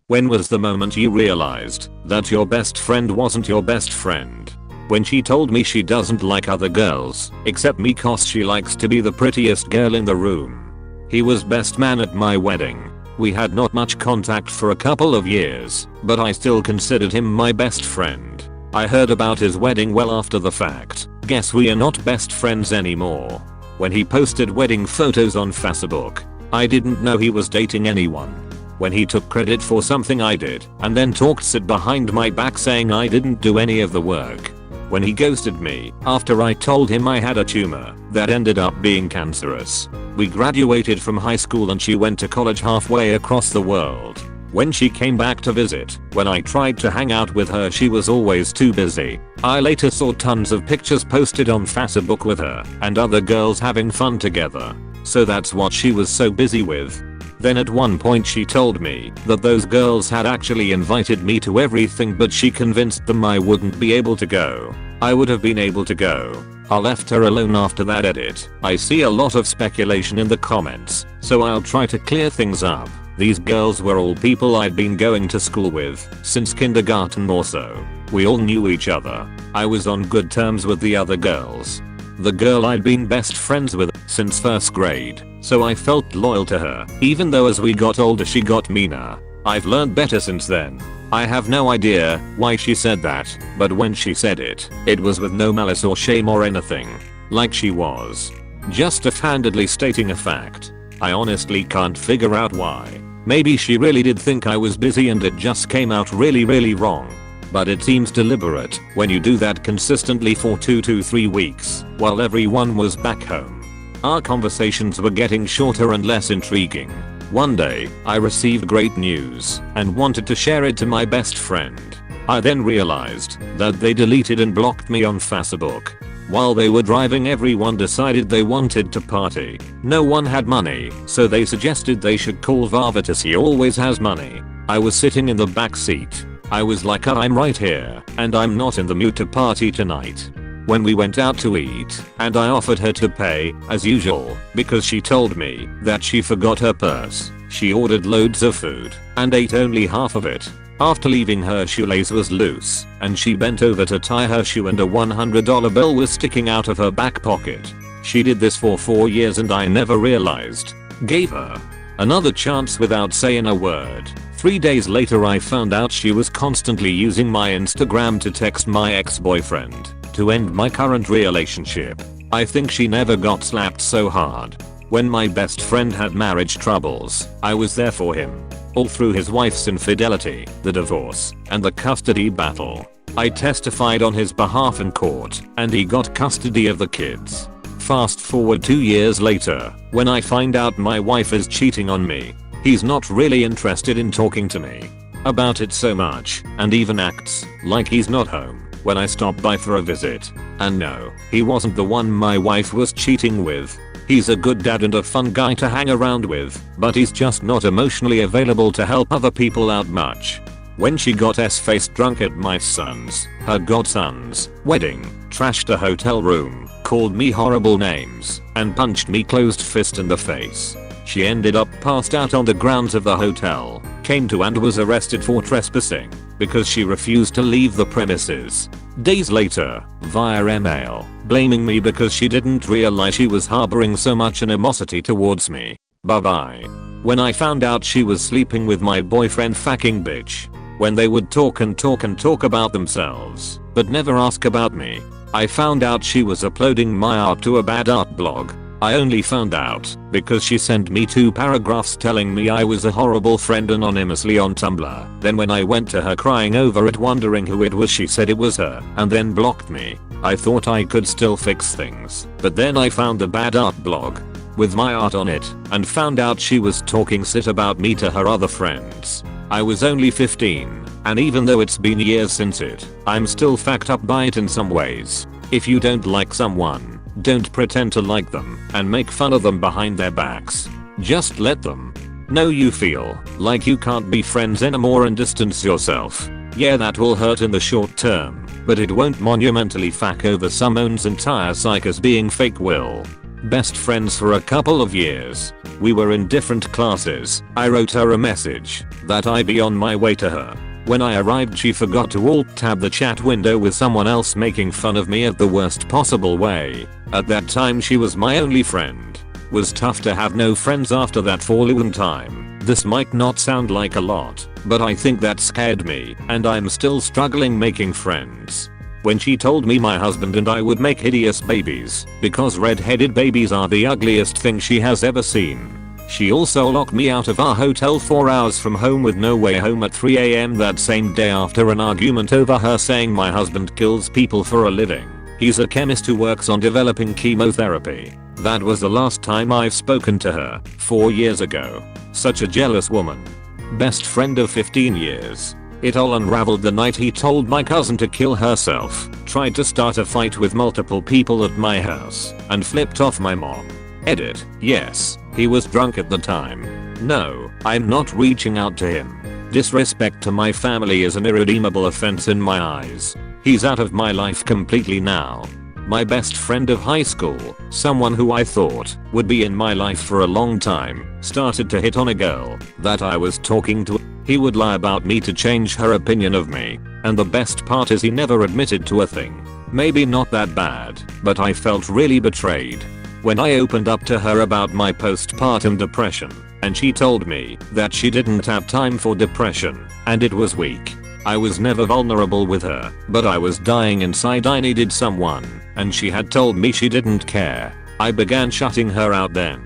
When was the moment you realized that your best friend wasn't your best friend? When she told me she doesn't like other girls except me cause she likes to be the prettiest girl in the room. He was best man at my wedding. We had not much contact for a couple of years, but I still considered him my best friend. I heard about his wedding well after the fact. Guess we are not best friends anymore. When he posted wedding photos on Facebook, I didn't know he was dating anyone. When he took credit for something I did and then talked shit behind my back saying I didn't do any of the work. When he ghosted me after I told him I had a tumor that ended up being cancerous. We graduated from high school and she went to college halfway across the world. When she came back to visit, when I tried to hang out with her she was always too busy. I later saw tons of pictures posted on Facebook with her and other girls having fun together. So that's what she was so busy with. Then at one point she told me that those girls had actually invited me to everything but she convinced them I wouldn't be able to go. I would have been able to go. I left her alone after that edit. I see a lot of speculation in the comments, so I'll try to clear things up. These girls were all people I'd been going to school with since kindergarten or so. We all knew each other. I was on good terms with the other girls. The girl I'd been best friends with since first grade, so I felt loyal to her, even though as we got older she got meaner. I've learned better since then. I have no idea why she said that, but when she said it, it was with no malice or shame or anything. Like she was just offhandedly stating a fact. I honestly can't figure out why. Maybe she really did think I was busy and it just came out really wrong. But it seems deliberate when you do that consistently for 2 to 3 weeks while everyone was back home. Our conversations were getting shorter and less intriguing. One day, I received great news and wanted to share it to my best friend. I then realized that they deleted and blocked me on Facebook. While they were driving everyone decided they wanted to party. No one had money, so they suggested they should call Varvatus, he always has money. I was sitting in the back seat. I was like I'm right here and I'm not in the mood to party tonight. When we went out to eat and I offered her to pay as usual because she told me that she forgot her purse, she ordered loads of food and ate only half of it. After leaving her shoelace was loose and she bent over to tie her shoe and a $100 bill was sticking out of her back pocket. She did this for 4 years and I never realized. Gave her another chance without saying a word. 3 days later I found out she was constantly using my Instagram to text my ex-boyfriend to end my current relationship. I think she never got slapped so hard. When my best friend had marriage troubles, I was there for him. All through his wife's infidelity, the divorce, and the custody battle. I testified on his behalf in court, and he got custody of the kids. Fast forward 2 years later, when I find out my wife is cheating on me, he's not really interested in talking to me about it so much, and even acts like he's not home when I stop by for a visit. And no, he wasn't the one my wife was cheating with. He's a good dad and a fun guy to hang around with, but he's just not emotionally available to help other people out much. When she got s-faced drunk at my her godson's, wedding, trashed a hotel room, called me horrible names, and punched me closed fist in the face. She ended up passed out on the grounds of the hotel, came to and was arrested for trespassing because she refused to leave the premises. Days later, via email, blaming me because she didn't realize she was harboring so much animosity towards me. Bye bye. When I found out she was sleeping with my boyfriend fucking bitch. When they would talk about themselves, but never ask about me. I found out she was uploading my art to a bad art blog. I only found out because she sent me 2 paragraphs telling me I was a horrible friend anonymously on Tumblr. Then when I went to her crying over it wondering who it was, she said it was her and then blocked me. I thought I could still fix things, but then I found the bad art blog with my art on it and found out she was talking shit about me to her other friends. I was only 15, and even though it's been years since it, I'm still fucked up by it in some ways. If you don't like someone, don't pretend to like them and make fun of them behind their backs. Just let them know you feel like you can't be friends anymore and distance yourself. Yeah, that will hurt in the short term, but it won't monumentally fuck over someone's entire psyche as being fake will. Best friends for a couple of years. We were in different classes. I wrote her a message that I'd be on my way to her. When I arrived, she forgot to alt-tab the chat window with someone else making fun of me at the worst possible way. At that time she was my only friend. Was tough to have no friends after that for a long time. This might not sound like a lot, but I think that scared me, and I'm still struggling making friends. When she told me my husband and I would make hideous babies, because red-headed babies are the ugliest thing she has ever seen. She also locked me out of our hotel 4 hours from home with no way home at 3 AM that same day after an argument over her saying my husband kills people for a living. He's a chemist who works on developing chemotherapy. That was the last time I've spoken to her, 4 years ago. Such a jealous woman. Best friend of 15 years. It all unraveled the night he told my cousin to kill herself, tried to start a fight with multiple people at my house, and flipped off my mom. Edit. Yes, he was drunk at the time. No, I'm not reaching out to him. Disrespect to my family is an irredeemable offense in my eyes. He's out of my life completely now. My best friend of high school, someone who I thought would be in my life for a long time, started to hit on a girl that I was talking to. He would lie about me to change her opinion of me, and the best part is he never admitted to a thing. Maybe not that bad, but I felt really betrayed. When I opened up to her about my postpartum depression, and she told me that she didn't have time for depression, and it was weak. I was never vulnerable with her, but I was dying inside. I needed someone, and she had told me she didn't care. I began shutting her out then.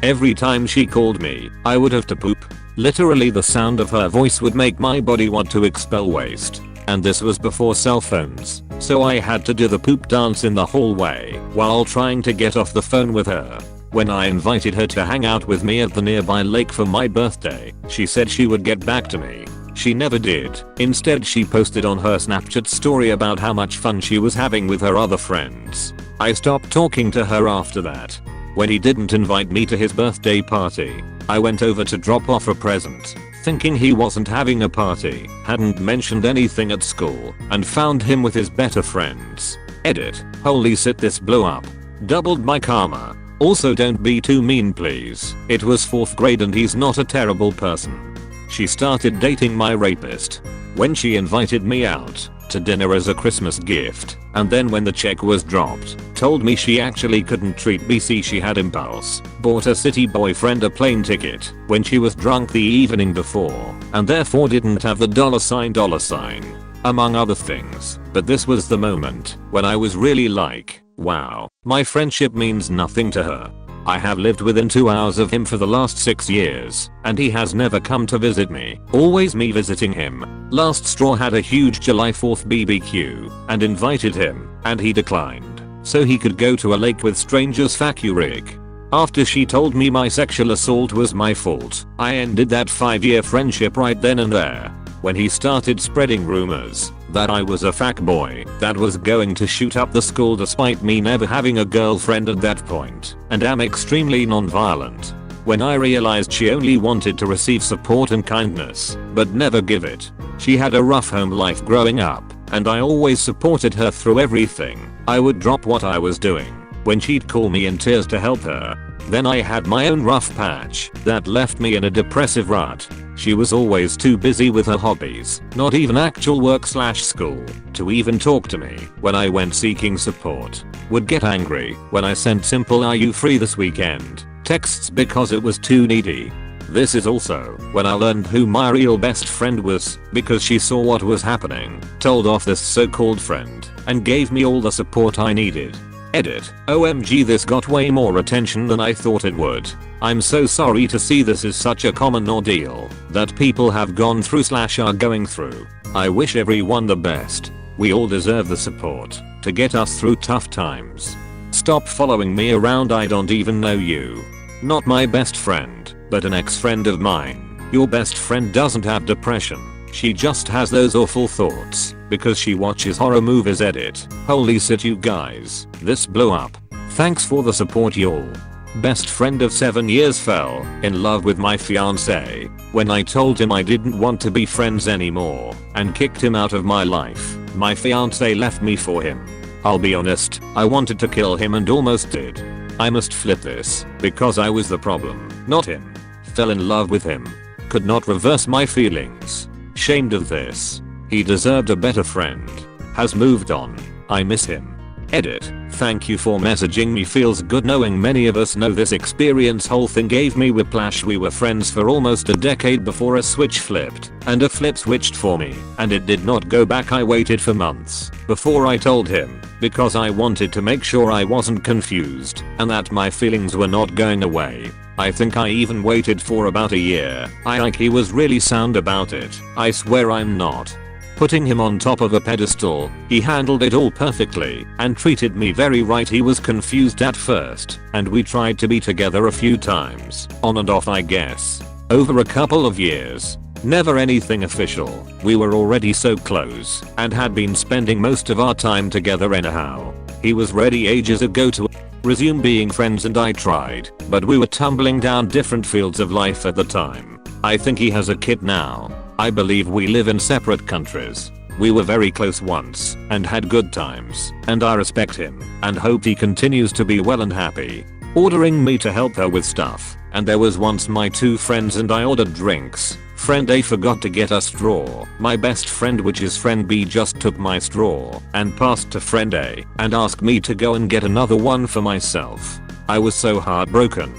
Every time she called me, I would have to poop. Literally the sound of her voice would make my body want to expel waste. And this was before cell phones, so I had to do the poop dance in the hallway while trying to get off the phone with her. When I invited her to hang out with me at the nearby lake for my birthday, she said she would get back to me. She never did. Instead, she posted on her Snapchat story about how much fun she was having with her other friends. I stopped talking to her after that. When he didn't invite me to his birthday party, I went over to drop off a present, thinking he wasn't having a party, hadn't mentioned anything at school, and found him with his better friends. Edit. Holy shit, this blew up. Doubled my karma. Also, don't be too mean please. It was 4th grade and he's not a terrible person. She started dating my rapist. When she invited me out to dinner as a Christmas gift, and then when the check was dropped, told me she actually couldn't treat BC, she had impulse, bought a city boyfriend a plane ticket when she was drunk the evening before, and therefore didn't have the $sign, among other things. But this was the moment when I was really like, wow, my friendship means nothing to her. I have lived within 2 hours of him for the last 6 years, and he has never come to visit me, always me visiting him. Last straw, had a huge July 4th BBQ, and invited him, and he declined, so he could go to a lake with strangers. Fuck you, Rick. After she told me my sexual assault was my fault, I ended that 5-year friendship right then and there. When he started spreading rumors that I was a fuckboy that was going to shoot up the school despite me never having a girlfriend at that point, and am extremely non-violent. When I realized she only wanted to receive support and kindness, but never give it. She had a rough home life growing up, and I always supported her through everything. I would drop what I was doing when she'd call me in tears to help her. Then I had my own rough patch that left me in a depressive rut. She was always too busy with her hobbies, not even actual work/school, to even talk to me when I went seeking support. Would get angry when I sent simple "Are you free this weekend?" texts because it was too needy. This is also when I learned who my real best friend was, because she saw what was happening, told off this so-called friend, and gave me all the support I needed. Edit. OMG, this got way more attention than I thought it would. I'm so sorry to see this is such a common ordeal that people have gone through/are going through. I wish everyone the best. We all deserve the support to get us through tough times. Stop following me around, I don't even know you. Not my best friend, but an ex-friend of mine. Your best friend doesn't have depression. She just has those awful thoughts because she watches horror movies. Edit. Holy shit, you guys, this blew up. Thanks for the support, y'all. Best friend of 7 years fell in love with my fiance when I told him I didn't want to be friends anymore and kicked him out of my life. My fiance left me for him. I'll be honest, I wanted to kill him and almost did. I must flip this, because I was the problem, not him. Fell in love with him. Could not reverse my feelings. Shamed of this. He deserved a better friend. Has moved on. I miss him. Edit. Thank you for messaging me. Feels good knowing many of us know this experience. Whole thing gave me whiplash. We were friends for almost a decade before a switch flipped, and a flip switched for me, and it did not go back. I waited for months before I told him, because I wanted to make sure I wasn't confused and that my feelings were not going away. I think I even waited for about a year. He was really sound about it. I swear I'm not putting him on top of a pedestal. He handled it all perfectly and treated me very right. He was confused at first, and we tried to be together a few times, on and off I guess, over a couple of years. Never anything official. We were already so close and had been spending most of our time together anyhow. He was ready ages ago to resume being friends, and I tried, but we were tumbling down different fields of life at the time. I think he has a kid now. I believe we live in separate countries. We were very close once and had good times, and I respect him and hope he continues to be well and happy. Ordering me to help her with stuff, and there was once my two friends and I ordered drinks. Friend A forgot to get a straw. My best friend, which is friend B, just took my straw and passed to friend A and asked me to go and get another one for myself. I was so heartbroken.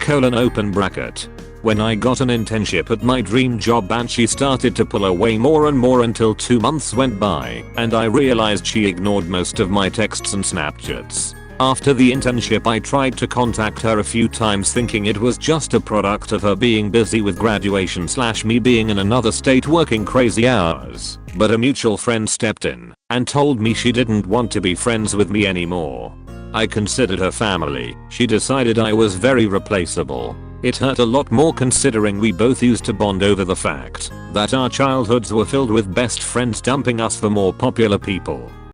Open bracket. When I got an internship at my dream job and she started to pull away more and more until 2 months went by and I realized she ignored most of my texts and Snapchats. After the internship I tried to contact her a few times thinking it was just a product of her being busy with graduation / me being in another state working crazy hours, but a mutual friend stepped in and told me she didn't want to be friends with me anymore. I considered her family. She decided I was very replaceable. It hurt a lot more considering we both used to bond over the fact that our childhoods were filled with best friends dumping us for more popular people.